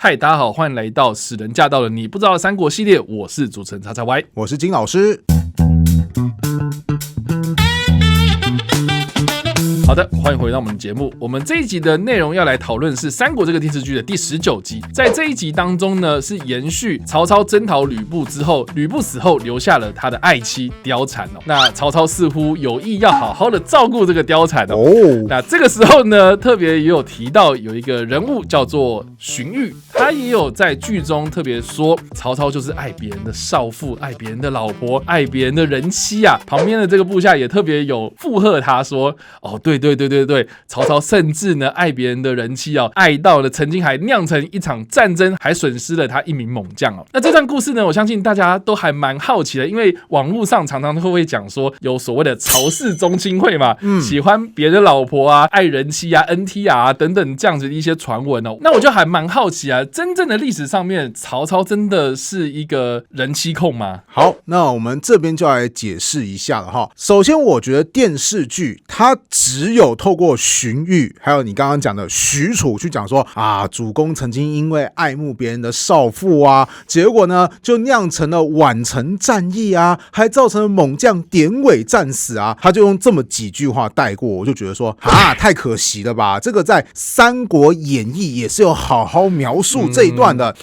嗨，大家好，欢迎来到使人驾到的你不知道的三国系列，我是主持人叉叉 Y， 我是金老师。好的，欢迎回到我们的节目。我们这一集的内容要来讨论是《三国》这个电视剧的第19集。在这一集当中呢，是延续曹操征讨吕布之后，吕布死后留下了他的爱妻貂蝉哦。那曹操似乎有意要好好的照顾这个貂蝉哦。那这个时候呢，特别也有提到有一个人物叫做荀彧，他也有在剧中特别说，曹操就是爱别人的少妇，爱别人的老婆，爱别人的人妻啊。旁边的这个部下也特别有附和他说，哦，对，曹操甚至呢爱别人的人妻哦，爱到了曾经还酿成一场战争，还损失了他一名猛将哦。那这段故事呢，我相信大家都还蛮好奇的，因为网络上常常会讲说有所谓的曹氏宗亲会嘛，喜欢别人的老婆啊，爱人妻啊、NTR 啊等等这样子的一些传闻哦。那我就还蛮好奇啊，真正的历史上面，曹操真的是一个人妻控吗？好，那我们这边就来解释一下了哈。首先，我觉得电视剧它只有透过荀彧，还有你刚刚讲的许褚去讲说啊，主公曾经因为爱慕别人的少妇啊，结果呢就酿成了宛城战役啊，还造成了猛将典韦战死啊，他就用这么几句话带过，我就觉得说啊，太可惜了吧，这个在《三国演义》也是有好好描述这一段的。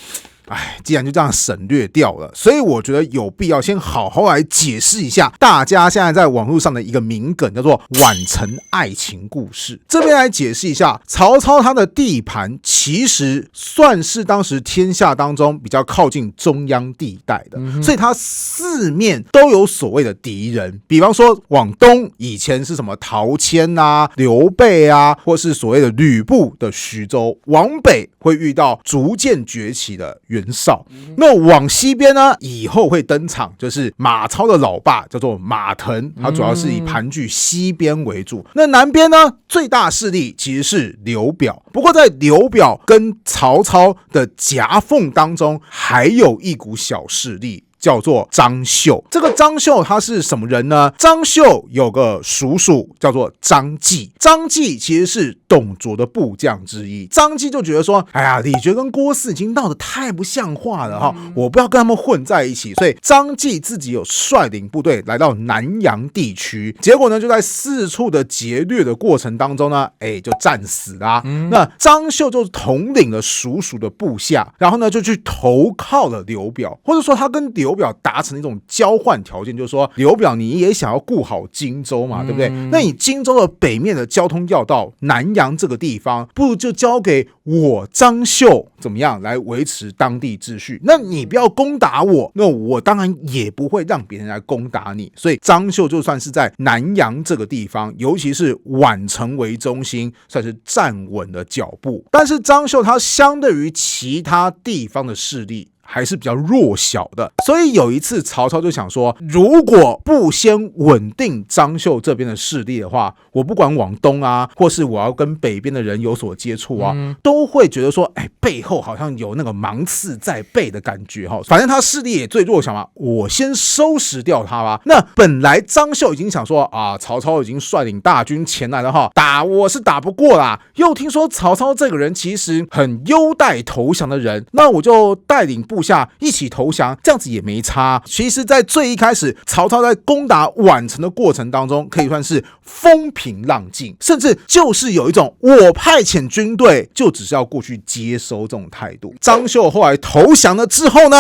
既然就这样省略掉了，所以我觉得有必要先好好来解释一下大家现在在网络上的一个名梗，叫做宛城爱情故事。这边来解释一下，曹操他的地盘其实算是当时天下当中比较靠近中央地带的，所以他四面都有所谓的敌人。比方说往东以前是什么陶谦啊、刘备啊，或是所谓的吕布的徐州，往北会遇到逐渐崛起的袁绍。那往西边呢，以后会登场就是马超的老爸叫做马腾，他主要是以盘踞西边为主。那南边呢，最大势力其实是刘表，不过在刘表跟曹操的夹缝当中，还有一股小势力，叫做张绣。这个张绣他是什么人呢？张绣有个叔叔叫做张继，张继其实是董卓的部将之一。张继就觉得说，哎呀，李傕跟郭汜已经闹得太不像话了哈，我不要跟他们混在一起，所以张继自己有率领部队来到南阳地区，结果呢就在四处的劫掠的过程当中呢，就战死啦。那张绣就统领了叔叔的部下，然后呢就去投靠了刘表，或者说他跟刘表达成一种交换条件，就是说刘表你也想要顾好荆州嘛，对不对？那你荆州的北面的交通要道南阳这个地方，不如就交给我张绣怎么样来维持当地秩序？那你不要攻打我，那我当然也不会让别人来攻打你。所以张绣就算是在南阳这个地方，尤其是宛城为中心，算是站稳了脚步。但是张绣他相对于其他地方的势力还是比较弱小的，所以有一次曹操就想说，如果不先稳定张绣这边的势力的话，我不管往东啊，或是我要跟北边的人有所接触啊，都会觉得说，背后好像有那个芒刺在背的感觉哈。反正他势力也最弱小嘛，我先收拾掉他吧。那本来张绣已经想说啊，曹操已经率领大军前来了哈，打我是打不过啦。又听说曹操这个人其实很优待投降的人，那我就带领部下一起投降，这样子也没差。其实在最一开始曹操在攻打宛城的过程当中，可以算是风平浪静，甚至就是有一种我派遣军队就只是要过去接收这种态度。张绣后来投降了之后呢，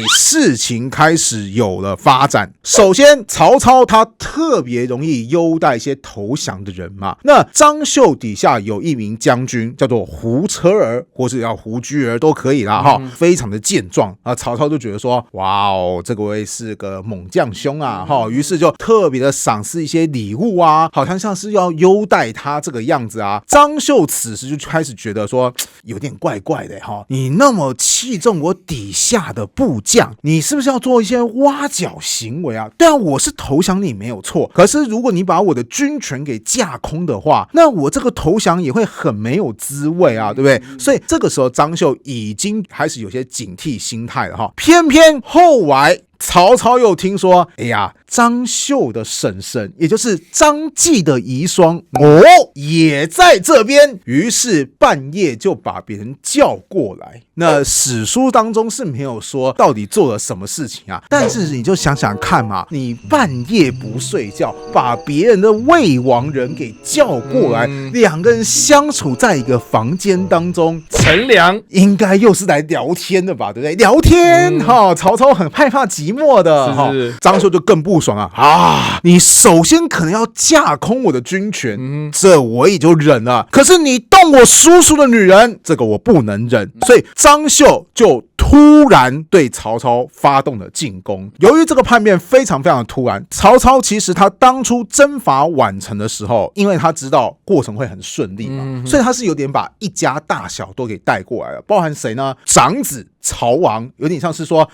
事情开始有了发展。首先曹操他特别容易优待一些投降的人嘛，那张绣底下有一名将军叫做胡车儿，或是叫胡居儿都可以啦哈，非常的健壮啊。曹操就觉得说，哇哦，这个位是个猛将兄啊哈，于是就特别的赏赐一些礼物啊，好像是要优待他这个样子啊。张绣此时就开始觉得说，有点怪怪的哈，你那么器重我底下的部将，你是不是要做一些挖角行为啊？对啊，我是投降你没有错，可是如果你把我的军权给架空的话，那我这个投降也会很没有滋味啊，对不对？所以这个时候张绣已经开始有些警惕心态了哈。偏偏后来曹操又听说，张绣的婶婶，也就是张继的遗孀也在这边，于是半夜就把别人叫过来。那史书当中是没有说到底做了什么事情啊，但是你就想想看嘛，你半夜不睡觉，把别人的魏王人给叫过来，两个人相处在一个房间当中，乘凉应该又是来聊天的吧，对不对？聊天曹操很害怕寂寞的张绣就更不爽啊！你首先可能要架空我的军权，这我也就忍了。可是你动我叔叔的女人，这个我不能忍。所以张绣就突然对曹操发动了进攻。由于这个叛变非常非常的突然，曹操其实他当初征伐宛城的时候，因为他知道过程会很顺利嘛，所以他是有点把一家大小都给带过来了，包含谁呢？长子曹王，有点像是说，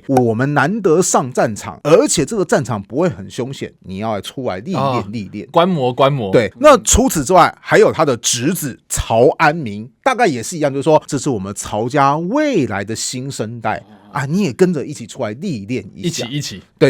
我们难得上战场，而且这个战场不会很凶险，你要来出来历练历练，观摩。对，那除此之外，还有他的侄子曹安民，大概也是一样，就是说，这是我们曹家未来的新生代。你也跟着一起出来历练一下，一起，对。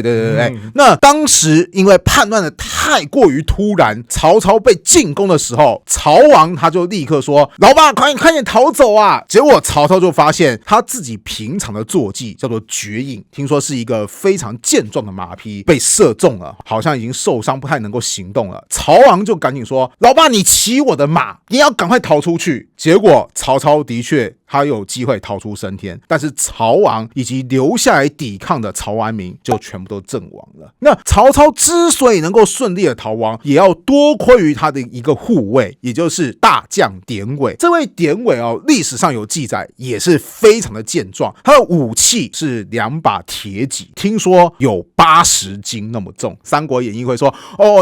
那当时因为叛乱的太过于突然，曹操被进攻的时候，曹王他就立刻说：“老爸，快点逃走啊！”结果曹操就发现他自己平常的坐骑叫做绝影，听说是一个非常健壮的马匹，被射中了，好像已经受伤，不太能够行动了。曹王就赶紧说：“老爸，你骑我的马，你要赶快逃出去。”结果曹操的确他有机会逃出升天，但是曹王以及留下来抵抗的曹安民就全部都阵亡了。那曹操之所以能够顺利的逃亡，也要多亏于他的一个护卫，也就是大将典韦。这位典韦历史上有记载，也是非常的健壮，他的武器是2把铁戟，听说有80斤那么重。三国演义会说，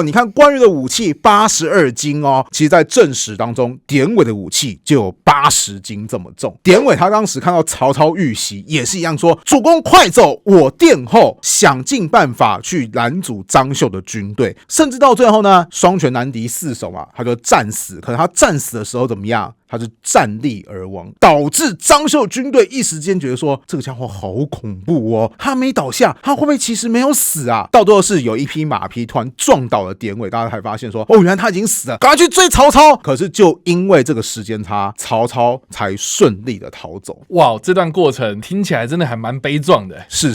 你看关羽的武器82斤哦，其实在正史当中，典韦的武器就有80斤这么重。典韦他当时看到曹操遇袭，也是一样说：“主公快走，我殿后。”想尽办法去拦阻张绣的军队，甚至到最后呢，双拳难敌四手嘛，他就战死。可是他战死的时候怎么样？他是战栗而亡，导致张绣军队一时间觉得说这个家伙好恐怖哦，他没倒下，他会不会其实没有死啊？到最后是有一匹马匹突然撞倒了典韦，大家才发现说原来他已经死了，赶快去追曹操。可是就因为这个时间差，曹操才顺利的逃走。哇，这段过程听起来真的还蛮悲壮的。是，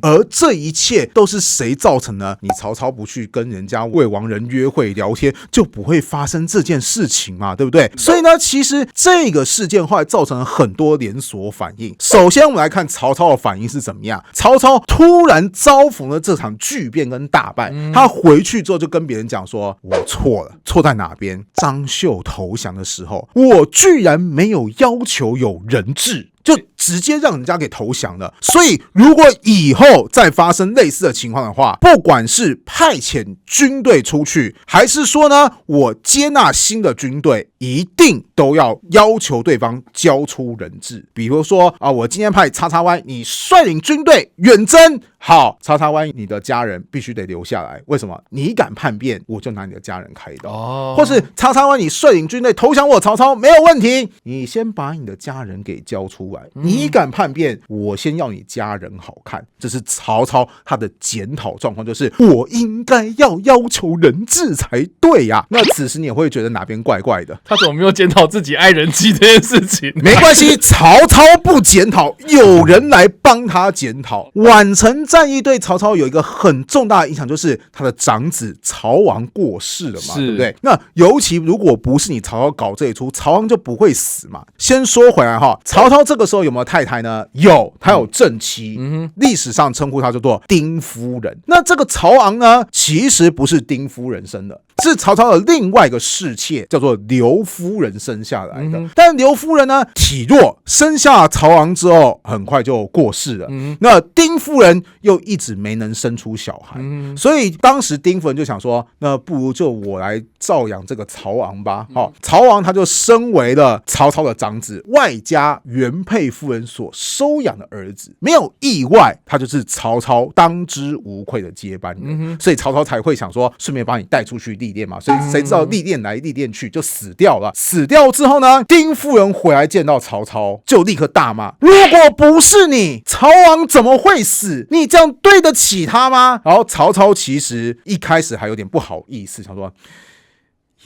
而这一切都是谁造成呢？你曹操不去跟人家魏王人约会聊天，就不会发生这件事情嘛，对不对？所以呢，其实这个事件后来造成了很多连锁反应。首先我们来看曹操的反应是怎么样。曹操突然遭逢了这场巨变跟大败，他回去之后就跟别人讲说，我错了，错在哪边？张绣投降的时候，我居然没有要求有人质，就直接让人家给投降了。所以如果以后再发生类似的情况的话，不管是派遣军队出去，还是说呢我接纳新的军队，一定都要要求对方交出人质。比如说我今天派叉叉 Y 你率领军队远征，好，叉叉 Y 你的家人必须得留下来。为什么？你敢叛变，我就拿你的家人开刀。或是叉叉 Y 你率领军队投降我曹操，没有问题，你先把你的家人给交出来。你敢叛变，我先要你家人好看。这是曹操他的检讨状况，就是我应该要求人质才对呀。那此时你也会觉得哪边怪怪的，他怎么没有检讨自己爱人妻这件事情？没关系，曹操不检讨，有人来帮他检讨。宛城战役对曹操有一个很重大的影响，就是他的长子曹王过世了嘛，对不对？那尤其如果不是你曹操搞这一出，曹王就不会死嘛。先说回来曹操这个时候有没有太太呢？有，他有正妻，历史上称呼他叫做丁夫人。那这个曹昂呢，其实不是丁夫人生的，是曹操的另外一个侍妾，叫做刘夫人生下来的。但刘夫人呢体弱，生下曹昂之后很快就过世了。那丁夫人又一直没能生出小孩，所以当时丁夫人就想说，那不如就我来照养这个曹昂吧。曹昂他就身为了曹操的长子，外加原配夫人所收养的儿子，没有意外，他就是曹操当之无愧的接班人。所以曹操才会想说，顺便把你带出去历练嘛。所以谁知道历练来历练去就死掉了。死掉之后呢，丁夫人回来见到曹操，就立刻大骂：如果不是你，曹昂怎么会死？你这样对得起他吗？然后曹操其实一开始还有点不好意思，想说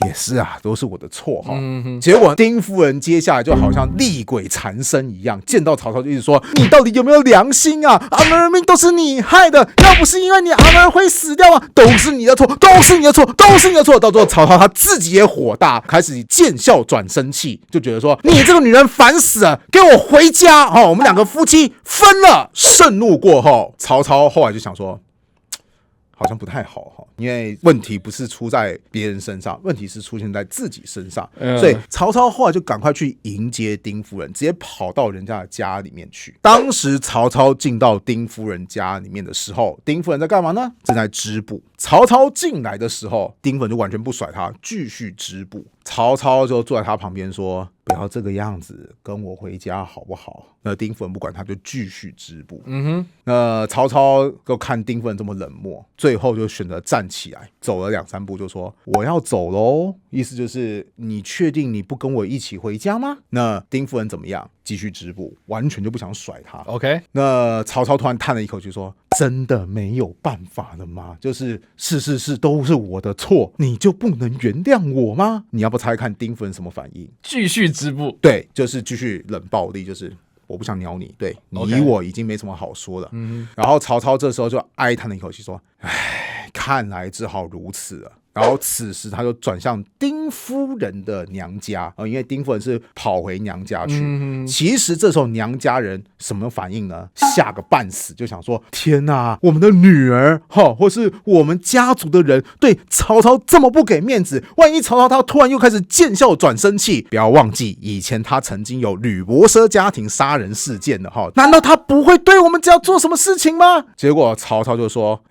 也是啊，都是我的错哈。结果丁夫人接下来就好像厉鬼缠身一样，见到曹操就一直说：“你到底有没有良心啊？阿门儿命都是你害的，要不是因为你，阿门儿会死掉啊！都是你的错，都是你的错，都是你的错。”到最后，曹操他自己也火大，开始见笑转生气，就觉得说：“你这个女人烦死了，给我回家！我们两个夫妻分了。”盛怒过后，曹操后来就想说，好像不太好，因为问题不是出在别人身上，问题是出现在自己身上，所以曹操后来就赶快去迎接丁夫人，直接跑到人家的家里面去。当时曹操进到丁夫人家里面的时候，丁夫人在干嘛呢？正在织布。曹操进来的时候，丁夫人就完全不甩他，继续织布。曹操就坐在他旁边说：“不要这个样子，跟我回家好不好？”那丁夫人不管他，就继续织布。那曹操就看丁夫人这么冷漠，最后就选择站起来，走了2-3步就说：“我要走喽。”意思就是你确定你不跟我一起回家吗？那丁夫人怎么样？继续织布，完全就不想甩他。OK， 那曹操突然叹了一口气说：“真的没有办法了吗？就是是都是我的错，你就不能原谅我吗？”你要不猜看丁夫人什么反应？继续织布。对，就是继续冷暴力，就是我不想鸟你，对你我已经没什么好说了。然后曹操这时候就哀叹了一口气说：“唉，看来只好如此了。”然后此时他就转向丁夫人的娘家，因为丁夫人是跑回娘家去。其实这时候娘家人什么反应呢？吓个半死，就想说：天哪，我们的女儿或是我们家族的人对曹操这么不给面子，万一曹操他突然又开始见笑转生气，不要忘记以前他曾经有吕伯奢家庭杀人事件的，难道他不会对我们家做什么事情吗？结果曹操就说：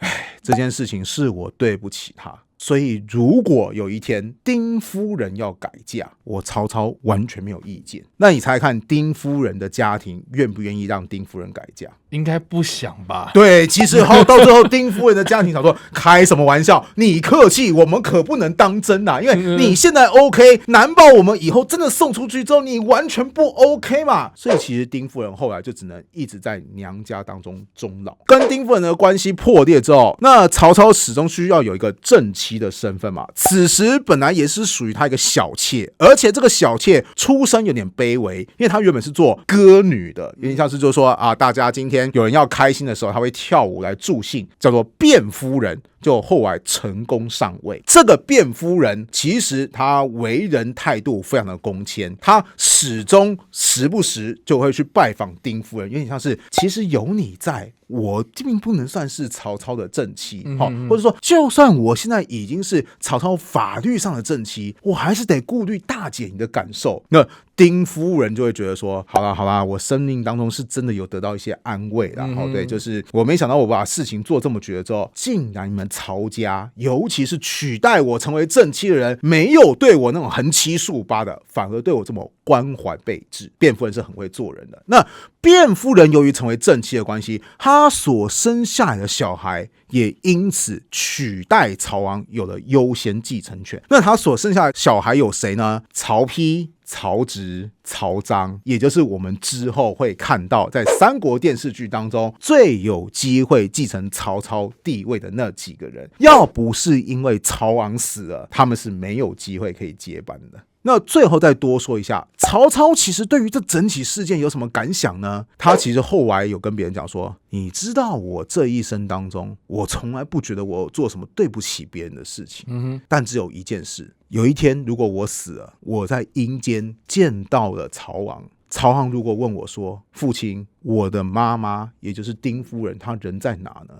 这件事情是我对不起他，所以如果有一天丁夫人要改嫁，我曹操完全没有意见。那你猜看丁夫人的家庭愿不愿意让丁夫人改嫁？应该不想吧。对，其实到最后丁夫人的家庭想说，开什么玩笑，你客气，我们可不能当真啊，因为你现在 OK， 难保我们以后真的送出去之后你完全不 OK 嘛。所以其实丁夫人后来就只能一直在娘家当中终老。跟丁夫人的关系破裂之后，那曹操始终需要有一个正妻的身份嘛。此时本来也是属于他一个小妾，而且这个小妾出身有点卑微，因为他原本是做歌女的，有点像是就是说啊，大家今天有人要开心的时候，他会跳舞来助兴，叫做卞夫人，就后来成功上位。这个卞夫人其实她为人态度非常的恭谦，她始终时不时就会去拜访丁夫人，有点像是其实有你在，我并不能算是曹操的正妻，或者说就算我现在已经是曹操法律上的正妻，我还是得顾虑大姐你的感受。那丁夫人就会觉得说，好啦，我生命当中是真的有得到一些安慰啦。对，就是我没想到我把事情做这么绝之后，竟然你们曹家，尤其是取代我成为正妻的人，没有对我那种横七竖八的，反而对我这么关怀备至。卞夫人是很会做人的。那卞夫人由于成为正妻的关系，她所生下来的小孩也因此取代曹昂有了优先继承权。那她所生下的小孩有谁呢？曹丕、曹植、曹彰，也就是我们之后会看到在三国电视剧当中最有机会继承曹操地位的那几个人。要不是因为曹昂死了，他们是没有机会可以接班的。那最后再多说一下，曹操其实对于这整起事件有什么感想呢？他其实后来有跟别人讲说，你知道我这一生当中，我从来不觉得我有做什么对不起别人的事情，但只有一件事，有一天如果我死了，我在阴间见到了曹昂，曹昂如果问我说，父亲，我的妈妈也就是丁夫人她人在哪呢？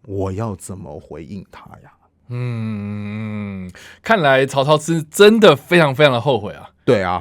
我要怎么回应他呀？看来曹操是真的非常非常的后悔啊。对啊，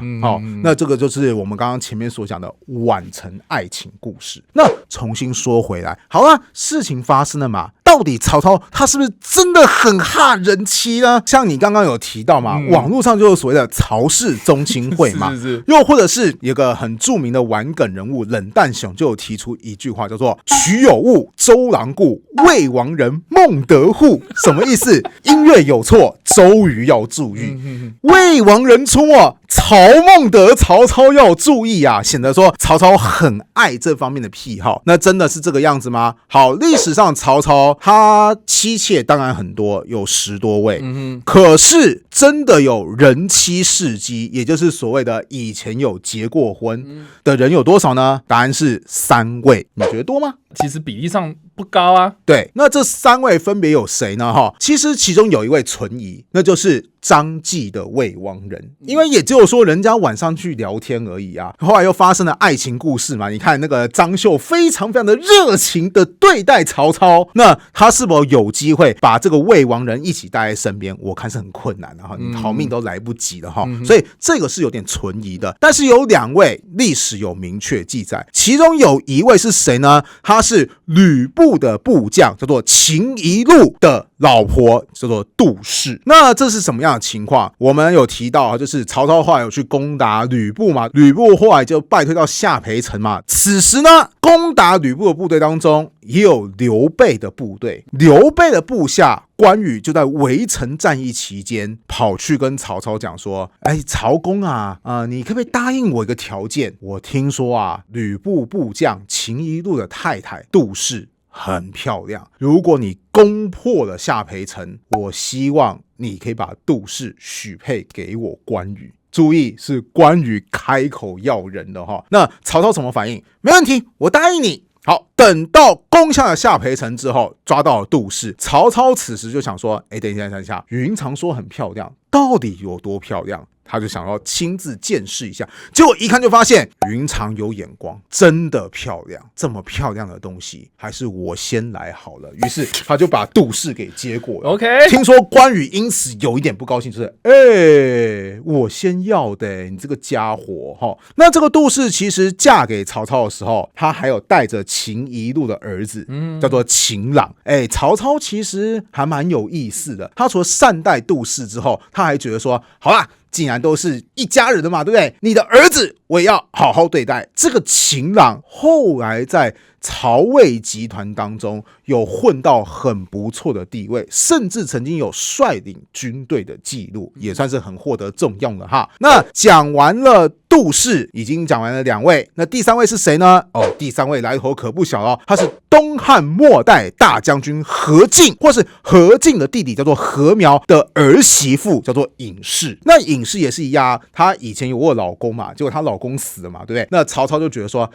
那这个就是我们刚刚前面所讲的宛城爱情故事。那重新说回来，好了，事情发生了嘛，到底曹操他是不是真的很哈人妻呢？像你刚刚有提到嘛，网络上就有所谓的曹氏宗亲会嘛，是又或者是有个很著名的玩梗人物冷淡熊就有提出一句话叫做曲有误，周郎顾，魏王人孟德户。什么意思？音乐有错，周瑜要注意。魏王人出曹孟德曹操要注意啊，显得说曹操很爱这方面的癖好。那真的是这个样子吗？好，历史上曹操他妻妾当然很多，有10多位，可是真的有人妻事迹，也就是所谓的以前有结过婚的人有多少呢？答案是3位。你觉得多吗？其实比例上不高啊。对，那这3位分别有谁呢？其实其中有一位存疑，那就是张继的魏王人，因为也只有说人家晚上去聊天而已啊。后来又发生了爱情故事嘛，你看那个张绣非常的热情的对待曹操，那他是否有机会把这个魏王人一起带在身边？我看是很困难的哈，你逃命都来不及了哈，所以这个是有点存疑的。但是有2位历史有明确记载，其中有一位是谁呢？他是吕布的部将，叫做秦宜禄的老婆，叫做杜氏。那这是什么样的情况？我们有提到，就是曹操后来有去攻打吕布嘛，吕布后来就败退到下邳城嘛。此时呢，攻打吕布的部队当中也有刘备的部队，刘备的部下关羽就在围城战役期间跑去跟曹操讲说，曹公啊，你可不可以答应我一个条件？我听说啊，吕布部将秦宜禄的太太杜氏很漂亮，如果你攻破了下邳城，我希望你可以把杜氏许配给我关羽。注意，是关羽开口要人的哈。那曹操怎么反应？没问题，我答应你。好，等到攻下了下邳城之后，抓到了杜氏，曹操此时就想说，等一下，云长说很漂亮，到底有多漂亮？他就想要亲自见识一下，结果一看就发现云长有眼光，真的漂亮，这么漂亮的东西还是我先来好了。于是他就把杜氏给接过了。OK， 听说关羽因此有一点不高兴，就是我先要的，你这个家伙。那这个杜氏其实嫁给曹操的时候，他还有带着秦宜禄的儿子，叫做秦朗。曹操其实还蛮有意思的，他除了善待杜氏之后，他还觉得说，好啦，既然都是一家人的嘛，对不对？你的儿子我也要好好对待。这个秦朗后来在曹魏集团当中有混到很不错的地位，甚至曾经有率领军队的记录，也算是很获得重用了哈。那讲完了杜氏，已经讲完了2位，那第3位是谁呢？第3位来头可不小了，他是东汉末代大将军何进，或是何进的弟弟叫做何苗的儿媳妇，叫做尹氏。那尹氏也是一样，她以前有过老公嘛，结果她老公死了嘛，对不对？那曹操就觉得说，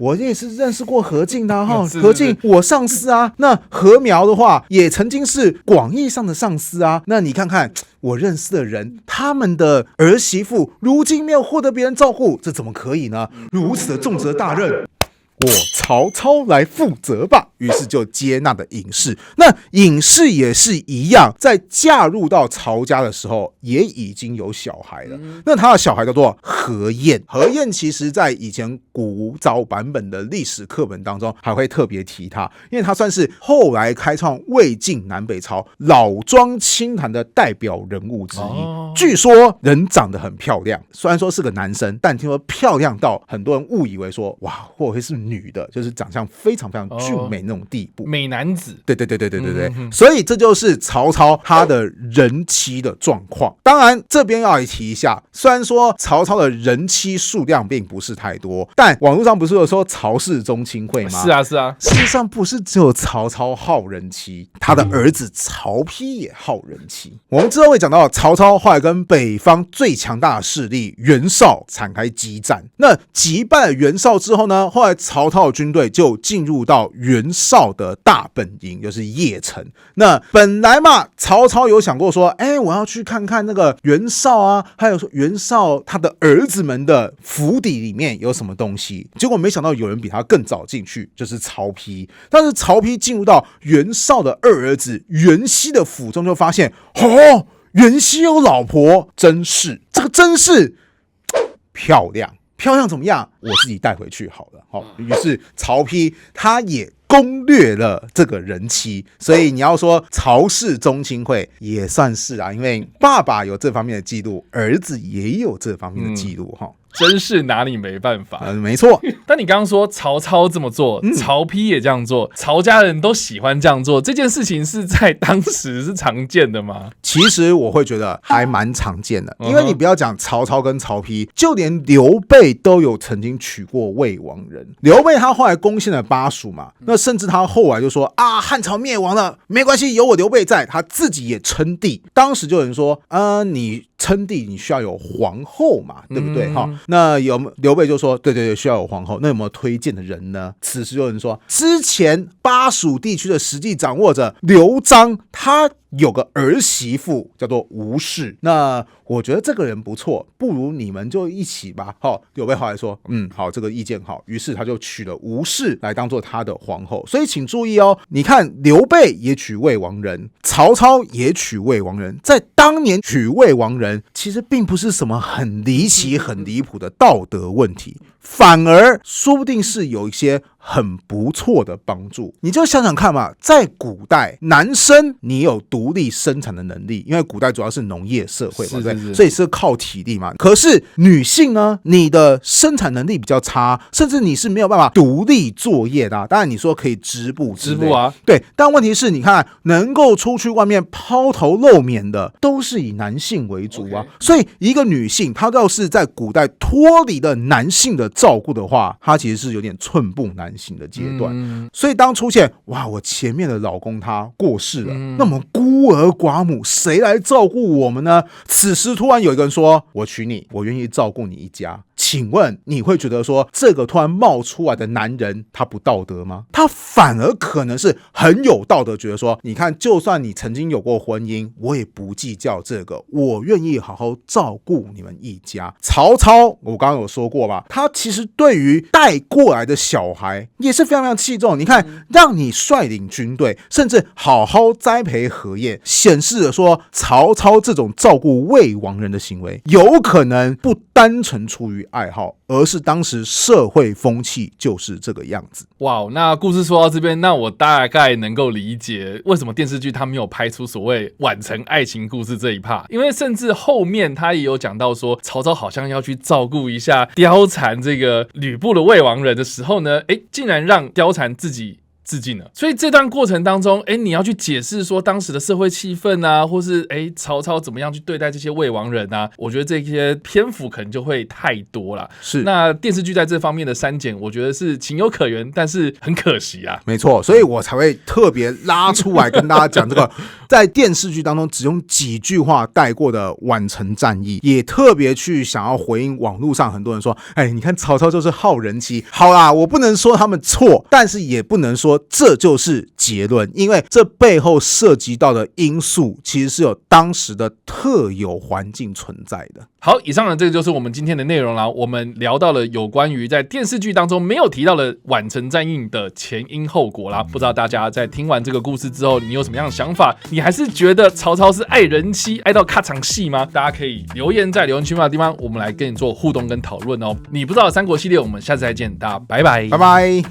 我也是认识过何进的哈，何进我上司啊。那何苗的话，也曾经是广义上的上司啊。那你看看我认识的人，他们的儿媳妇如今没有获得别人照顾，这怎么可以呢？如此的重责大任，我曹操来负责吧。于是就接纳了尹氏。那尹氏也是一样，在嫁入到曹家的时候，也已经有小孩了。那他的小孩叫做何晏。何晏其实在以前古早版本的历史课本当中还会特别提他，因为他算是后来开创魏晋南北朝老庄清谈的代表人物之一。据说人长得很漂亮，虽然说是个男生，但听说漂亮到很多人误以为说，哇，会不会是女的，就是长相非常非常俊美那种地步，美男子。对，所以这就是曹操他的人妻的状况。当然这边要来提一下，虽然说曹操的人妻数量并不是太多，但网络上不是有说曹氏宗亲会吗？是啊，事实上不是只有曹操好人妻，他的儿子曹丕也好人妻。我们之后会讲到曹操后来跟北方最强大的势力袁绍展开激战，那击败了袁绍之后呢，后来曹操的军队就进入到袁绍的大本营，就是邺城。那本来嘛，曹操有想过说，我要去看看那个袁绍啊，还有说袁绍他的儿子们的府邸里面有什么东西。结果没想到有人比他更早进去，就是曹丕。但是曹丕进入到袁绍的2儿子袁熙的府中，就发现，袁熙有老婆，甄氏。这个甄氏漂亮怎么样？我自己带回去好了。于是曹丕他也攻略了这个人妻，所以你要说曹氏宗亲会也算是啊，因为爸爸有这方面的记录，儿子也有这方面的记录。真是拿你没办法。没错。但你刚刚说曹操这么做，曹丕也这样做，曹家人都喜欢这样做，这件事情是在当时是常见的吗？其实我会觉得还蛮常见的，因为你不要讲曹操跟曹丕，就连刘备都有曾经娶过魏王人。刘备他后来攻陷了巴蜀嘛，那甚至他后来就说啊，汉朝灭亡了，没关系，有我刘备在，他自己也称帝。当时就有人说，你称帝你需要有皇后嘛，对不对？那刘备就说，对对对，需要有皇后。那有没有推荐的人呢？此时就有人说，之前巴蜀地区的实际掌握者刘璋，他有个儿媳妇叫做吴氏，那我觉得这个人不错，不如你们就一起吧。刘备后来说，好，这个意见好，于是他就娶了吴氏来当做他的皇后。所以请注意哦，你看刘备也娶魏王人，曹操也娶魏王人，在当年娶魏王人，其实并不是什么很离奇、很离谱的道德问题，反而说不定是有一些很不错的帮助。你就想想看嘛，在古代，男生你有独立生产的能力，因为古代主要是农业社会嘛，对，所以是靠体力嘛。可是女性呢，你的生产能力比较差，甚至你是没有办法独立作业的。当然你说可以织布啊，对，但问题是你看，能够出去外面抛头露面的，都是以男性为主啊。所以一个女性，她要是在古代脱离了男性的照顾的话，她其实是有点寸步难行的阶段。所以当出现我前面的老公他过世了，那我们孤儿寡母谁来照顾我们呢？此时突然有一个人说，我娶你，我愿意照顾你一家。请问你会觉得说这个突然冒出来的男人他不道德吗？他反而可能是很有道德，觉得说你看，就算你曾经有过婚姻，我也不计较这个，我愿意好好照顾你们一家。曹操我刚刚有说过吧，他其实对于带过来的小孩也是非常非常器重。你看，让你率领军队，甚至好好栽培荷叶，显示了说曹操这种照顾魏王人的行为有可能不单纯出于爱好，而是当时社会风气就是这个样子。哇，那故事说到这边，那我大概能够理解为什么电视剧它没有拍出所谓晚成爱情故事这一 part， 因为甚至后面他也有讲到说，曹操好像要去照顾一下貂蝉这个吕布的魏王人的时候呢，竟然让貂蝉自己自尽了。所以这段过程当中，你要去解释说当时的社会气氛啊，或是曹操怎么样去对待这些魏王人啊，我觉得这些篇幅可能就会太多了。是，那电视剧在这方面的删减，我觉得是情有可原，但是很可惜啊。没错，所以我才会特别拉出来跟大家讲这个在电视剧当中只用几句话带过的宛城战役，也特别去想要回应网络上很多人说，你看曹操就是好人妻。好啦，我不能说他们错，但是也不能说这就是结论，因为这背后涉及到的因素其实是有当时的特有环境存在的。好，以上呢，这个就是我们今天的内容啦。我们聊到了有关于在电视剧当中没有提到的宛城战役的前因后果啦。不知道大家在听完这个故事之后，你有什么样的想法？你还是觉得曹操是爱人妻爱到咔场戏吗？大家可以留言在留言区的地方，我们来跟你做互动跟讨论哦。你不知道的三国系列，我们下次再见，大家拜拜，拜拜。